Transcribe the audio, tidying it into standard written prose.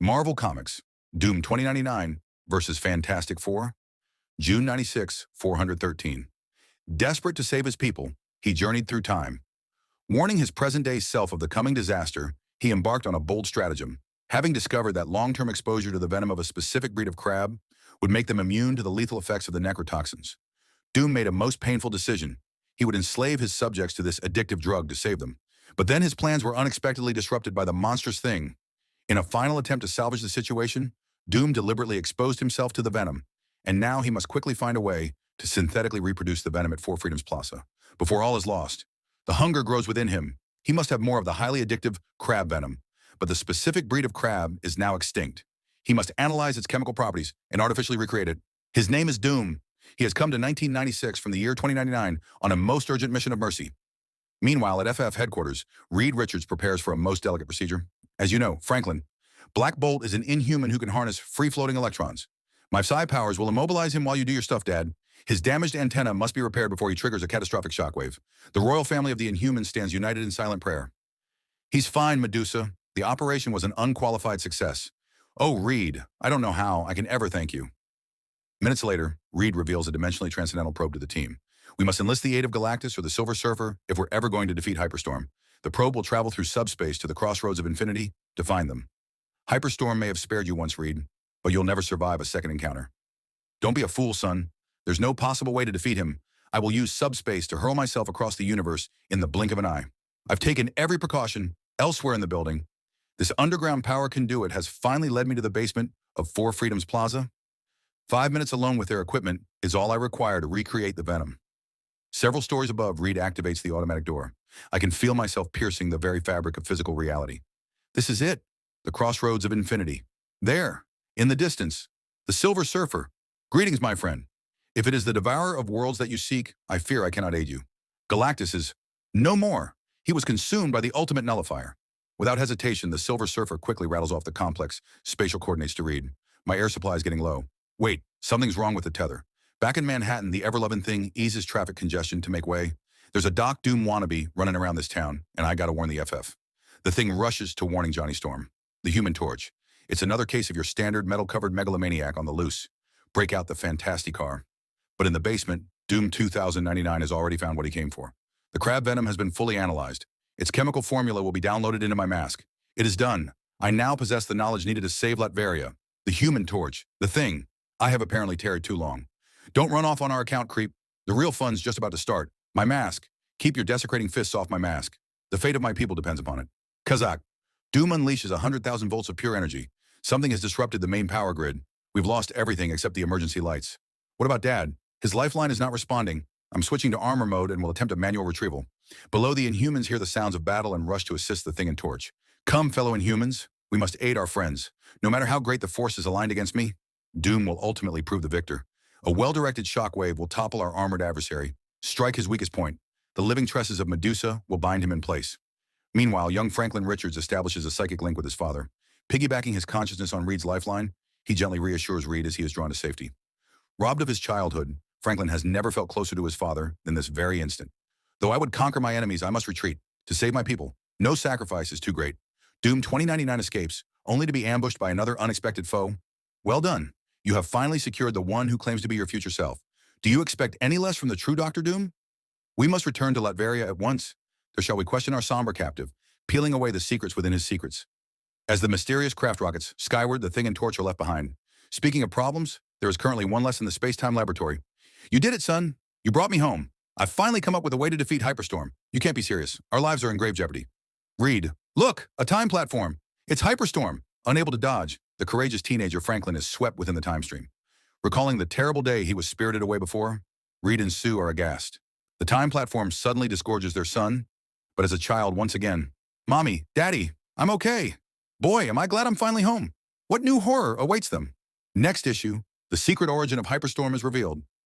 Marvel Comics, Doom 2099 versus Fantastic Four, June 96, 413. Desperate to save his people, he journeyed through time. Warning his present-day self of the coming disaster, he embarked on a bold stratagem. Having discovered that long-term exposure to the venom of a specific breed of crab would make them immune to the lethal effects of the neurotoxins, Doom made a most painful decision. He would enslave his subjects to this addictive drug to save them. But then his plans were unexpectedly disrupted by the monstrous thing. In a final attempt to salvage the situation, Doom deliberately exposed himself to the venom, and now he must quickly find a way to synthetically reproduce the venom at Freedoms Plaza. Before all is lost, the hunger grows within him. He must have more of the highly addictive crab venom, but the specific breed of crab is now extinct. He must analyze its chemical properties and artificially recreate it. His name is Doom. He has come to 1996 from the year 2099 on a most urgent mission of mercy. Meanwhile, at FF headquarters, Reed Richards prepares for a most delicate procedure. As you know, Franklin, Black Bolt is an inhuman who can harness free-floating electrons. My psi powers will immobilize him while you do your stuff, Dad. His damaged antenna must be repaired before he triggers a catastrophic shockwave. The royal family of the Inhumans stands united in silent prayer. He's fine, Medusa. The operation was an unqualified success. Oh, Reed, I don't know how I can ever thank you. Minutes later, Reed reveals a dimensionally transcendental probe to the team. We must enlist the aid of Galactus or the Silver Surfer if we're ever going to defeat Hyperstorm. The probe will travel through subspace to the Crossroads of Infinity to find them. Hyperstorm may have spared you once, Reed, but you'll never survive a second encounter. Don't be a fool, son. There's no possible way to defeat him. I will use subspace to hurl myself across the universe in the blink of an eye. I've taken every precaution elsewhere in the building. This underground power conduit has finally led me to the basement of Freedoms Plaza. 5 minutes alone with their equipment is all I require to recreate the venom. Several stories above, Reed activates the automatic door. I can feel myself piercing the very fabric of physical reality. This is it, the Crossroads of Infinity. There, in the distance, the Silver Surfer. Greetings, my friend. If it is the devourer of worlds that you seek, I fear I cannot aid you. Galactus is no more. He was consumed by the ultimate nullifier. Without hesitation, the Silver Surfer quickly rattles off the complex spatial coordinates to Reed. My air supply is getting low. Wait, something's wrong with the tether. Back in Manhattan, the ever-lovin thing eases traffic congestion to make way. There's a Doc Doom wannabe running around this town, and I gotta warn the FF. The thing rushes to warning Johnny Storm, the Human Torch. It's another case of your standard metal-covered megalomaniac on the loose. Break out the Fantasticar. But in the basement, Doom 2099 has already found what he came for. The crab venom has been fully analyzed. Its chemical formula will be downloaded into my mask. It is done. I now possess the knowledge needed to save Latveria. The Human Torch. The thing. I have apparently tarried too long. Don't run off on our account, creep. The real fun's just about to start. My mask. Keep your desecrating fists off my mask. The fate of my people depends upon it. Kazakh. Doom unleashes 100,000 volts of pure energy. Something has disrupted the main power grid. We've lost everything except the emergency lights. What about Dad? His lifeline is not responding. I'm switching to armor mode and will attempt a manual retrieval. Below, the Inhumans hear the sounds of battle and rush to assist the Thing and Torch. Come, fellow Inhumans. We must aid our friends. No matter how great the force is aligned against me, Doom will ultimately prove the victor. A well-directed shockwave will topple our armored adversary, strike his weakest point. The living tresses of Medusa will bind him in place. Meanwhile, young Franklin Richards establishes a psychic link with his father. Piggybacking his consciousness on Reed's lifeline, he gently reassures Reed as he is drawn to safety. Robbed of his childhood, Franklin has never felt closer to his father than this very instant. Though I would conquer my enemies, I must retreat. To save my people, no sacrifice is too great. Doom 2099 escapes, only to be ambushed by another unexpected foe. Well done. You have finally secured the one who claims to be your future self. Do you expect any less from the true Dr. Doom? We must return to Latveria at once. There shall we question our somber captive, peeling away the secrets within his secrets. As the mysterious craft rockets skyward, the Thing and Torch are left behind. Speaking of problems, there is currently one less in the space-time laboratory. You did it, son. You brought me home. I've finally come up with a way to defeat Hyperstorm. You can't be serious. Our lives are in grave jeopardy. Reed, look, a time platform. It's Hyperstorm. Unable to dodge, the courageous teenager Franklin is swept within the time stream. Recalling the terrible day he was spirited away before, Reed and Sue are aghast. The time platform suddenly disgorges their son, but as a child once again, Mommy, Daddy, I'm okay. Boy, am I glad I'm finally home. What new horror awaits them? Next issue, the secret origin of Hyperstorm is revealed.